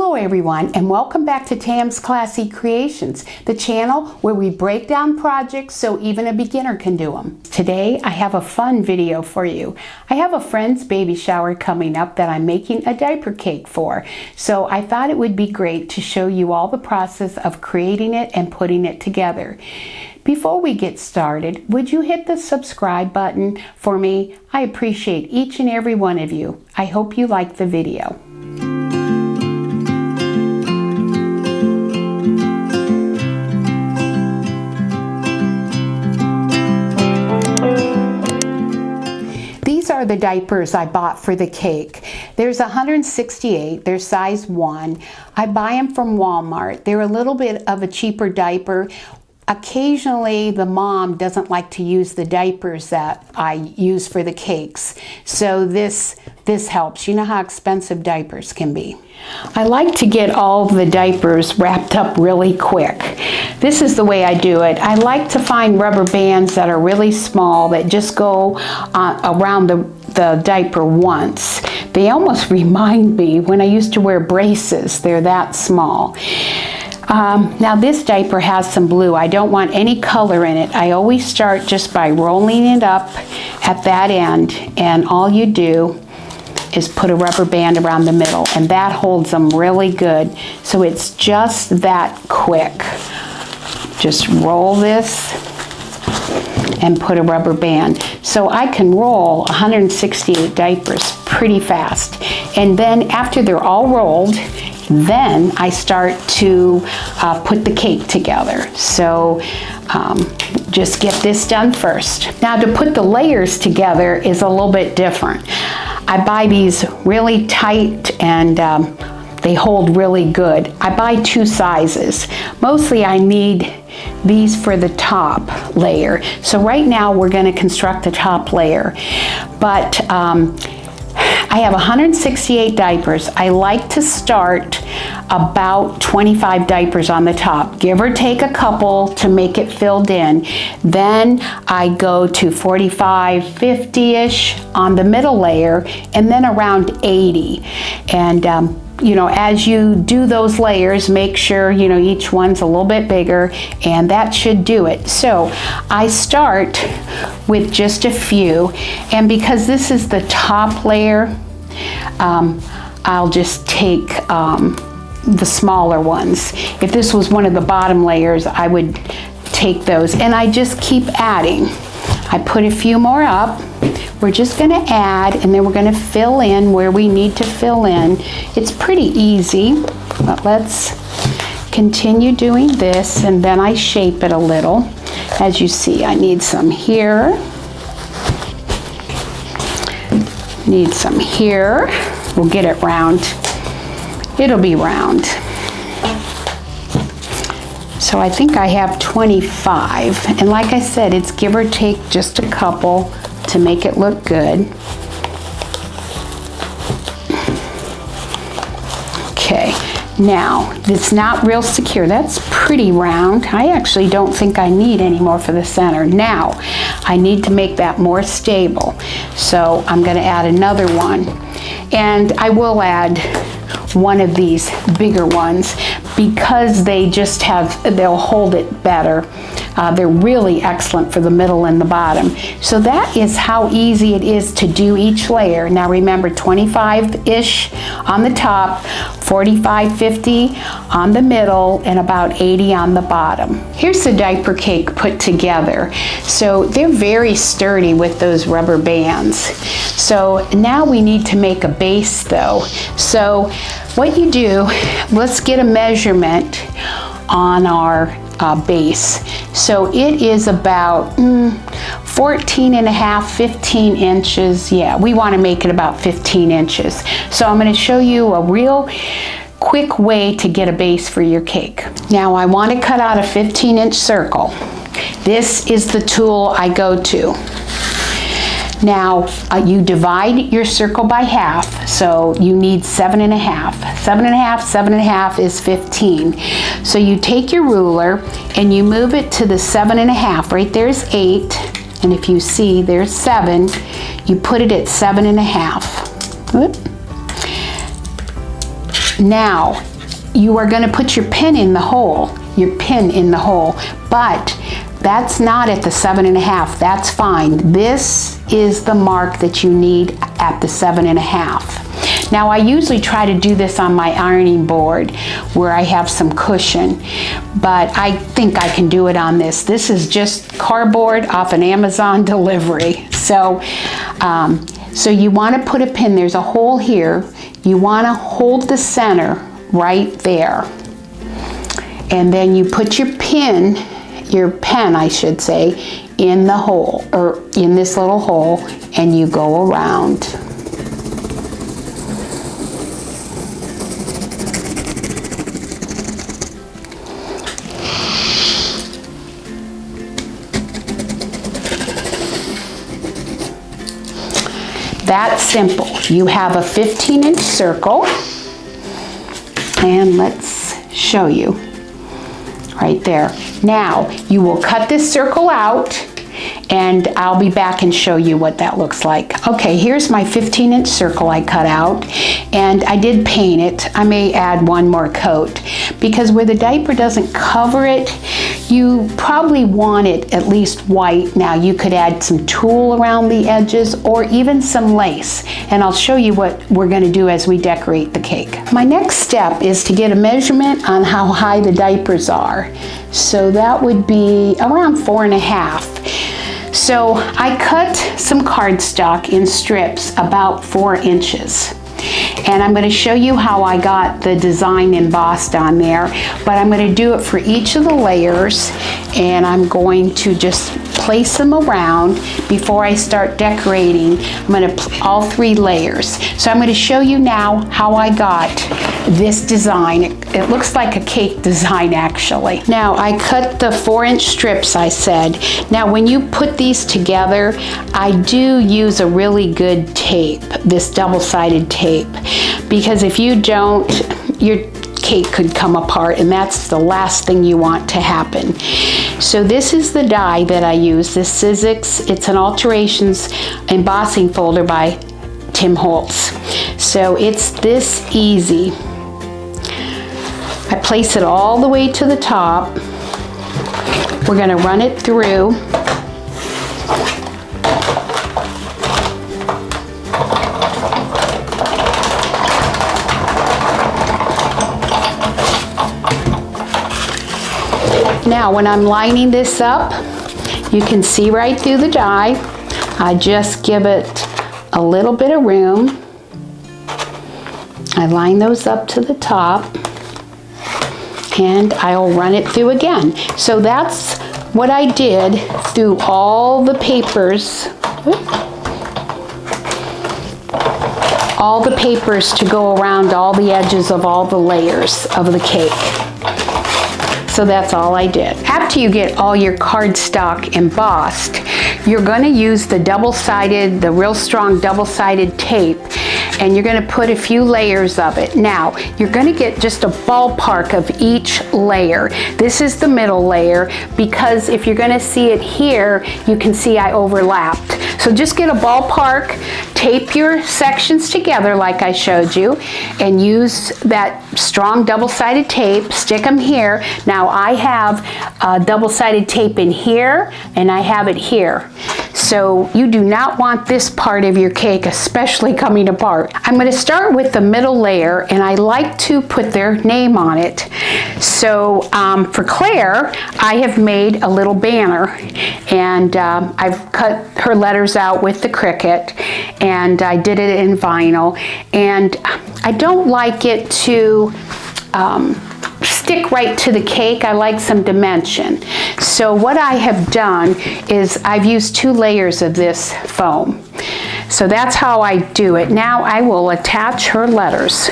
Hello everyone, and welcome back to Tam's Classy Creations, the channel where we break down projects so even a beginner can do them. Today I have a fun video for you. I have a friend's baby shower coming up that I'm making a diaper cake for, so I thought it would be great to show you all the process of creating it and putting it together. Before we get started, would you hit the subscribe button for me? I appreciate each and every one of you. I hope you like the video. These are the diapers I bought for the cake. There's 168, they're size 1. I buy them from Walmart. They're a little bit of a cheaper diaper. Occasionally the mom doesn't like to use the diapers that I use for the cakes, so this helps. You know how expensive diapers can be. I like to get all the diapers wrapped up really quick. This is the way I do it. I like to find rubber bands that are really small that just go around the diaper once. They almost remind me when I used to wear braces. They're that small. Now this diaper has some blue. I don't want any color in it. I always start just by rolling it up at that end, and all you do is put a rubber band around the middle, and that holds them really good. So it's just that quick. Just roll this and put a rubber band. So I can roll 168 diapers pretty fast. And then after they're all rolled, then I start to put the cake together. So just get this done first. Now to put the layers together is a little bit different. I buy these really tight and they hold really good. I buy 2 sizes. Mostly I need these for the top layer. So right now we're going to construct the top layer. But I have 168 diapers. I like to start about 25 diapers on the top, give or take a couple to make it filled in. Then I go to 45, 50-ish on the middle layer, and then around 80. And you know, as you do those layers, make sure, you know, each one's a little bit bigger, and that should do it. So I start with just a few, and because this is the top layer, I'll just take the smaller ones. If this was one of the bottom layers, I would take those, and I just keep adding. I put a few more up. We're just going to add, and then we're going to fill in where we need to fill in. It's pretty easy, but let's continue doing this, and then I shape it a little. As you see, I need some here, need some here. We'll get it round. It'll be round. So I think I have 25, and like I said, it's give or take just a couple to make it look good. Okay, now it's not real secure. That's pretty round. I actually don't think I need any more for the center. Now I need to make that more stable, so I'm going to add another one, and I will add one of these bigger ones because they just have, they'll hold it better. They're really excellent for the middle and the bottom. So that is how easy it is to do each layer. Now remember, 25-ish on the top, 45, 50 on the middle, and about 80 on the bottom. Here's the diaper cake put together. So they're very sturdy with those rubber bands. So now we need to make a base though. So what you do, let's get a measurement on our base. So it is about 14 and a half, 15 inches. Yeah, we want to make it about 15 inches. So I'm going to show you a real quick way to get a base for your cake. Now I want to cut out a 15-inch circle. This is the tool I go to. Now you divide your circle by half, so you need 7 and a half. 7 and a half, 7 and a half is 15. So you take your ruler and you move it to the 7 and a half. Right there's 8, and if you see there's 7, you put it at 7 and a half. Whoop. Now, you are going to put your pin in the hole, but that's not at the 7.5, that's fine. This is the mark that you need at the 7.5. Now I usually try to do this on my ironing board where I have some cushion, but I think I can do it on this. This is just cardboard off an Amazon delivery. So, so you want to put a pin, there's a hole here. You want to hold the center right there. And then you put your pen, I should say, in the hole, or in this little hole, and you go around. That's simple. You have a 15-inch circle, and let's show you right there. Now, you will cut this circle out, and I'll be back and show you what that looks like. Okay, here's my 15-inch circle I cut out, and I did paint it. I may add one more coat, because where the diaper doesn't cover it, you probably want it at least white. Now, you could add some tulle around the edges, or even some lace, and I'll show you what we're going to do as we decorate the cake. My next step is to get a measurement on how high the diapers are. So that would be around 4.5. So I cut some cardstock in strips about 4 inches. And I'm going to show you how I got the design embossed on there, but I'm going to do it for each of the layers, and I'm going to just place them around before I start decorating. I'm going to all 3 layers. So I'm going to show you now how I got this design. It looks like a cake design actually. Now I cut the 4-inch strips I said. Now when you put these together, I do use a really good tape, this double-sided tape, because if you don't, your cake could come apart, and that's the last thing you want to happen. So this is the die that I use, this Sizzix. It's an Alterations embossing folder by Jim Holtz. So it's this easy. I place it all the way to the top. We're going to run it through. Now when I'm lining this up, you can see right through the die. I just give it a little bit of room. I line those up to the top, and I'll run it through again. So that's what I did through all the papers. All the papers to go around all the edges of all the layers of the cake. So that's all I did. After you get all your cardstock embossed, you're going to use the double-sided, the real strong double-sided tape, and you're going to put a few layers of it. Now, you're going to get just a ballpark of each layer. This is the middle layer, because if you're going to see it here, you can see I overlapped. So just get a ballpark, tape your sections together like I showed you, and use that strong double-sided tape, stick them here. Now I have double-sided tape in here, and I have it here. So you do not want this part of your cake especially coming apart. I'm going to start with the middle layer, and I like to put their name on it. So for Claire, I have made a little banner, and I've cut her letters out with the Cricut, and I did it in vinyl, and I don't like it to stick right to the cake. I like some dimension. So what I have done is I've used 2 layers of this foam. So that's how I do it. Now I will attach her letters.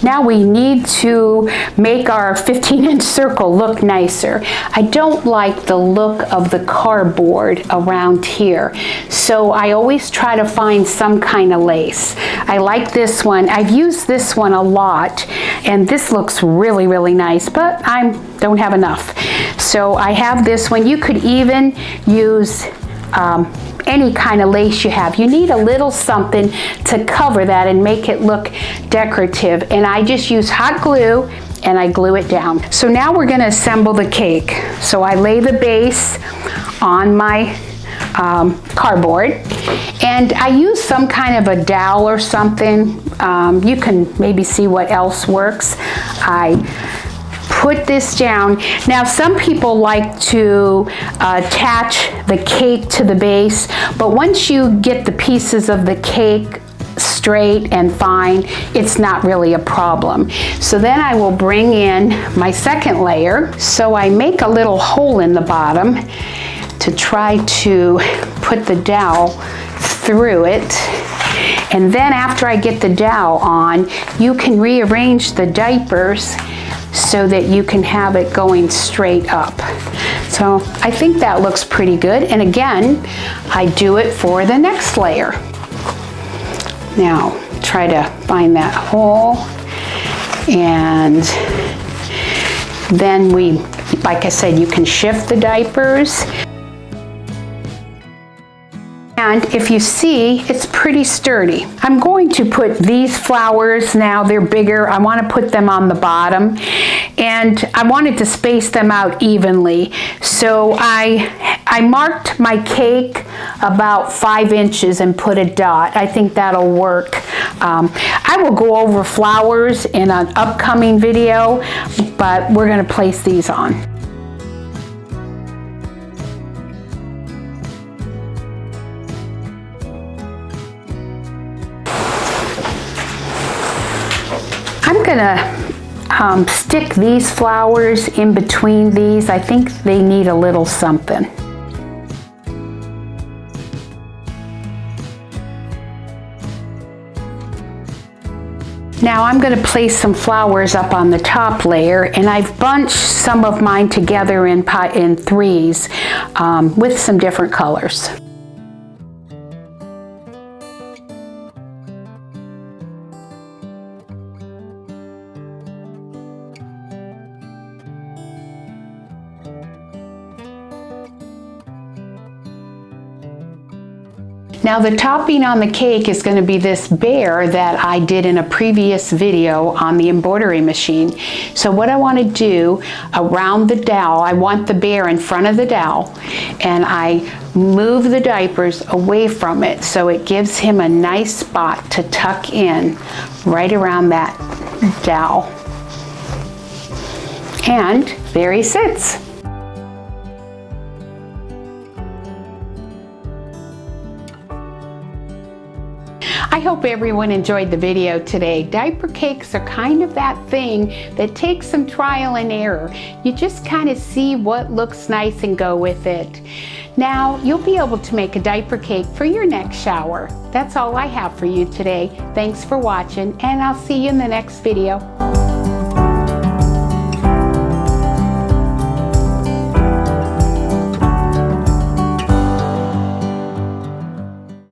Now we need to make our 15-inch circle look nicer. I don't like the look of the cardboard around here, so I always try to find some kind of lace. I like this one. I've used this one a lot, and this looks really, really nice, but I don't have enough. So I have this one. You could even use any kind of lace you have. You need a little something to cover that and make it look decorative. And I just use hot glue and I glue it down. So now we're going to assemble the cake. So I lay the base on my cardboard, and I use some kind of a dowel or something. You can maybe see what else works. I put this down. Now some people like to attach the cake to the base, but once you get the pieces of the cake straight and fine, it's not really a problem. So then I will bring in my second layer. So I make a little hole in the bottom to try to put the dowel through it. And then after I get the dowel on, you can rearrange the diapers so that you can have it going straight up. So I think that looks pretty good. And again, I do it for the next layer. Now, try to find that hole. And then like I said, you can shift the diapers. And if you see, it's pretty sturdy. I'm going to put these flowers now, they're bigger. I want to put them on the bottom, and I wanted to space them out evenly. So I marked my cake about 5 inches and put a dot. I think that'll work. I will go over flowers in an upcoming video, but we're going to place these on. I'm gonna stick these flowers in between these. I think they need a little something. Now I'm going to place some flowers up on the top layer, and I've bunched some of mine together in threes with some different colors. Now the topping on the cake is going to be this bear that I did in a previous video on the embroidery machine. So what I want to do around the dowel, I want the bear in front of the dowel, and I move the diapers away from it so it gives him a nice spot to tuck in right around that dowel. And there he sits. I hope everyone enjoyed the video today. Diaper cakes are kind of that thing that takes some trial and error. You just kind of see what looks nice and go with it. Now, you'll be able to make a diaper cake for your next shower. That's all I have for you today. Thanks for watching, and I'll see you in the next video.